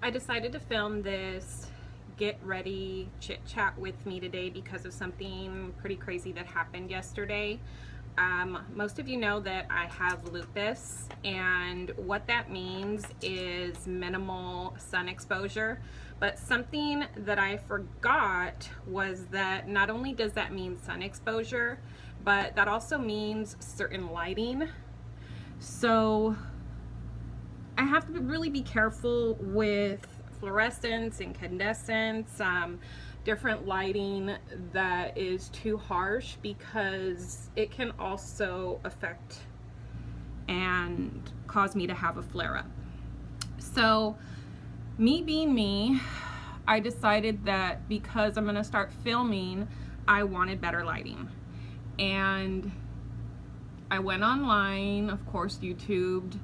I decided to film this get ready chit chat with me today because of something pretty crazy that happened yesterday. Most of you know that I have lupus, and what that means is minimal sun exposure. But something that I forgot was that not only does that mean sun exposure, but that also means certain lighting. So I have to really be careful with fluorescents, incandescents, different lighting that is too harsh, because it can also affect and cause me to have a flare-up. So me being me, I decided that because I'm going to start filming, I wanted better lighting. And I went online, of course, YouTubed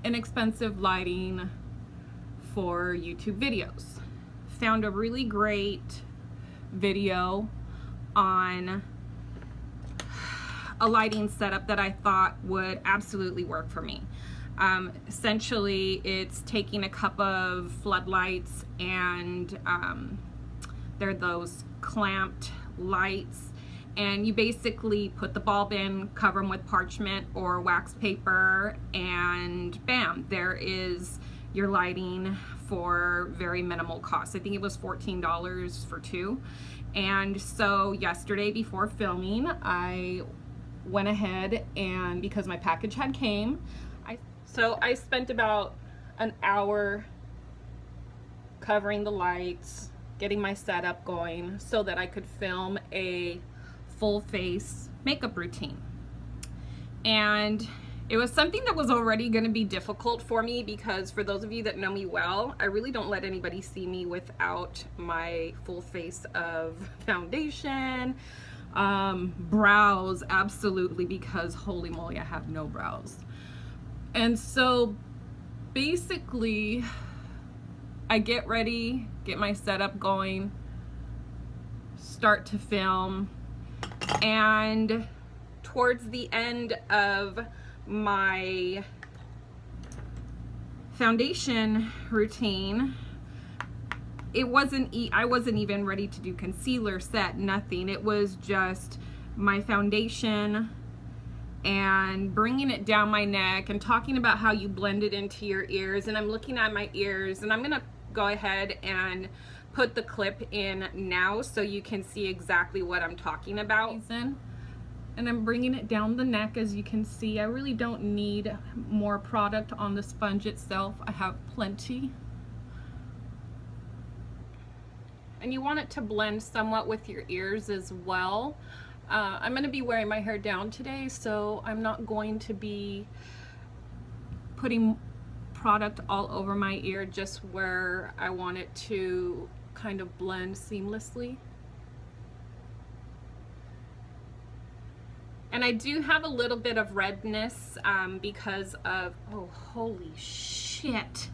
inexpensive lighting for YouTube videos. Found a really great video on a lighting setup that I thought would absolutely work for me. Essentially, it's taking a couple of floodlights, and they're those clamped lights, and you basically put the bulb in, cover them with parchment or wax paper, and bam, there is your lighting for very minimal cost. I think it was $14 for two. And so yesterday before filming, I went ahead, and because my package had came, I spent about an hour covering the lights, getting my setup going so that I could film a full face makeup routine. And it was something that was already going to be difficult for me, because for those of you that know me well, I really don't let anybody see me without my full face of foundation. Brows, absolutely, because holy moly, I have no brows. And so basically I get ready, get my setup going, start to film, and towards the end of my foundation routine, I wasn't even ready to do concealer set, nothing. It was just my foundation and bringing it down my neck and talking about how you blend it into your ears. And I'm looking at my ears, and I'm gonna go ahead and put the clip in now so you can see exactly what I'm talking about. And I'm bringing it down the neck. As you can see, I really don't need more product on the sponge itself. I have plenty. And you want it to blend somewhat with your ears as well. I'm going to be wearing my hair down today, so I'm not going to be putting product all over my ear, just where I want it to kind of blend seamlessly. And I do have a little bit of redness because of, oh, holy shit.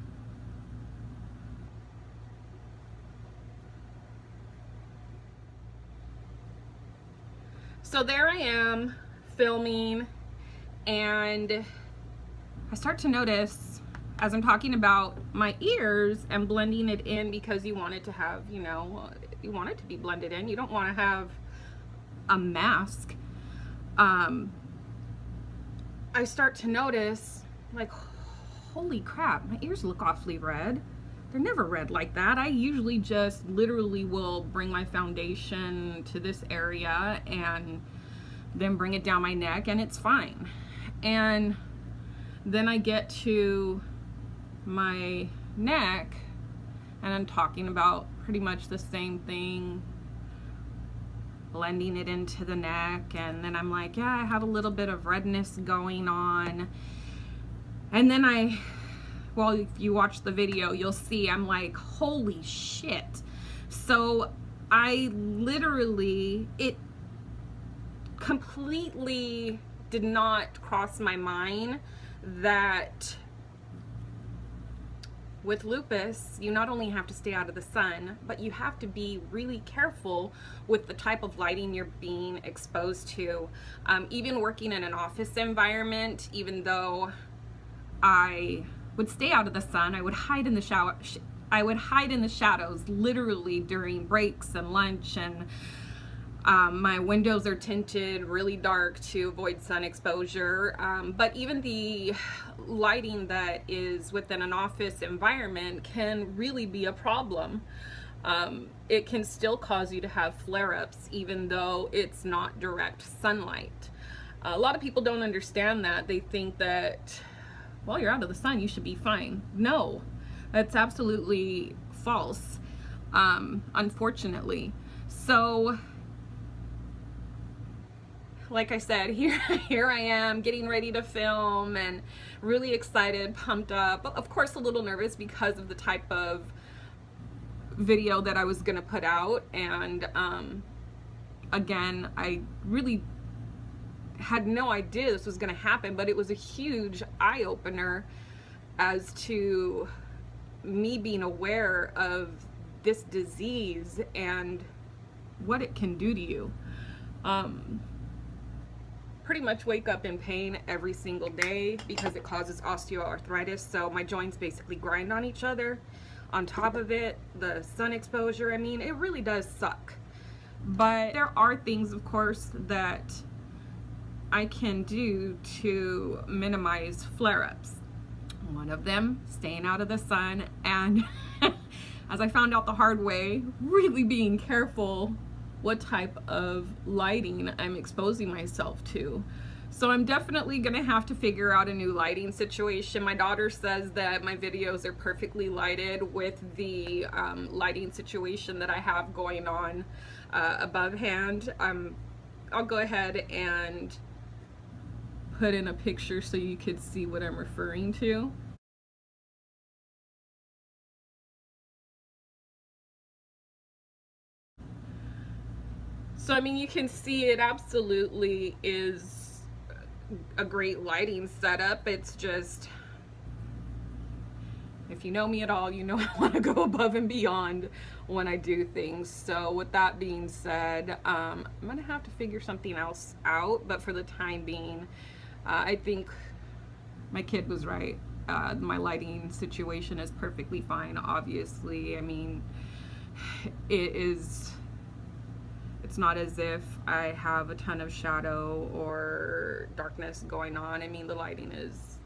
So there I am filming, and I start to notice as I'm talking about my ears and blending it in, because you want it to have, you know, you want it to be blended in. You don't want to have a mask. I start to notice, like, holy crap, my ears look awfully red. They're never red like that. I usually just literally will bring my foundation to this area and then bring it down my neck, and it's fine. And then I get to my neck, and I'm talking about pretty much the same thing, blending it into the neck. And then I'm like, yeah, I have a little bit of redness going on. And then well, if you watch the video, you'll see I'm like, holy shit. So I literally, it completely did not cross my mind that with lupus, you not only have to stay out of the sun, but you have to be really careful with the type of lighting you're being exposed to. Even working in an office environment, even though I would stay out of the sun. I would hide in the shower. I would hide in the shadows literally during breaks and lunch, and my windows are tinted really dark to avoid sun exposure. But even the lighting that is within an office environment can really be a problem. It can still cause you to have flare-ups even though it's not direct sunlight. A lot of people don't understand that. They think that, well, you're out of the sun, you should be fine. No, that's absolutely false, unfortunately. So, like I said, here I am getting ready to film and really excited, pumped up, of course a little nervous because of the type of video that I was gonna put out. And again, I really had no idea this was gonna happen, but it was a huge eye-opener as to me being aware of this disease and what it can do to you. Pretty much wake up in pain every single day because it causes osteoarthritis. So my joints basically grind on each other. On top of it, the sun exposure, I mean, it really does suck. But there are things, of course, that I can do to minimize flare-ups. One of them, staying out of the sun, and as I found out the hard way, really being careful what type of lighting I'm exposing myself to. So I'm definitely gonna have to figure out a new lighting situation. My daughter says that my videos are perfectly lighted with the lighting situation that I have going on above hand. I'll go ahead and put in a picture so you could see what I'm referring to. So, I mean, you can see it absolutely is a great lighting setup. It's just, if you know me at all, you know I want to go above and beyond when I do things. So with that being said, I'm gonna have to figure something else out, but for the time being, I think my kid was right. My lighting situation is perfectly fine, obviously. I mean, it's not as if I have a ton of shadow or darkness going on. I mean, the lighting is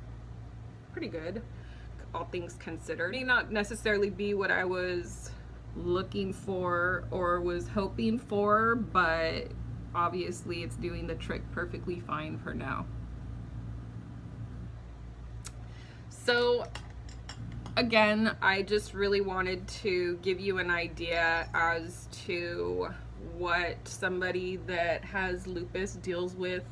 pretty good, all things considered. It may not necessarily be what I was looking for or was hoping for, but obviously it's doing the trick perfectly fine for now. So again, I just really wanted to give you an idea as to what somebody that has lupus deals with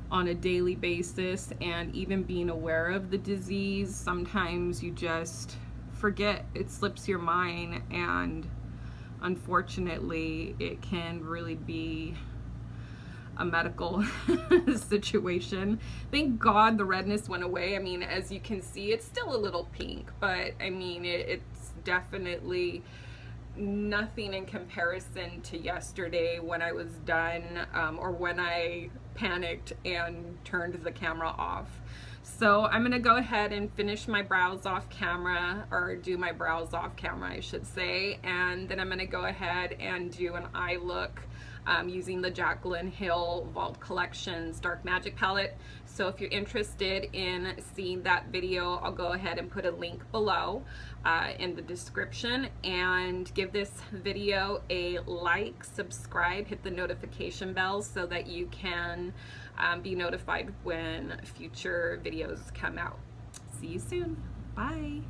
on a daily basis, and even being aware of the disease. Sometimes you just forget, it slips your mind, and unfortunately it can really be a medical situation. Thank God the redness went away. I mean, as you can see, it's still a little pink, but I mean, it's definitely nothing in comparison to yesterday when I was done, or when I panicked and turned the camera off. So I'm gonna go ahead and finish my brows off camera, or do my brows off camera, I should say, and then I'm gonna go ahead and do an eye look using the Jaclyn Hill Vault Collections Dark Magic palette. So if you're interested in seeing that video, I'll go ahead and put a link below in the description, and give this video a like, subscribe, hit the notification bell so that you can be notified when future videos come out. See you soon. Bye.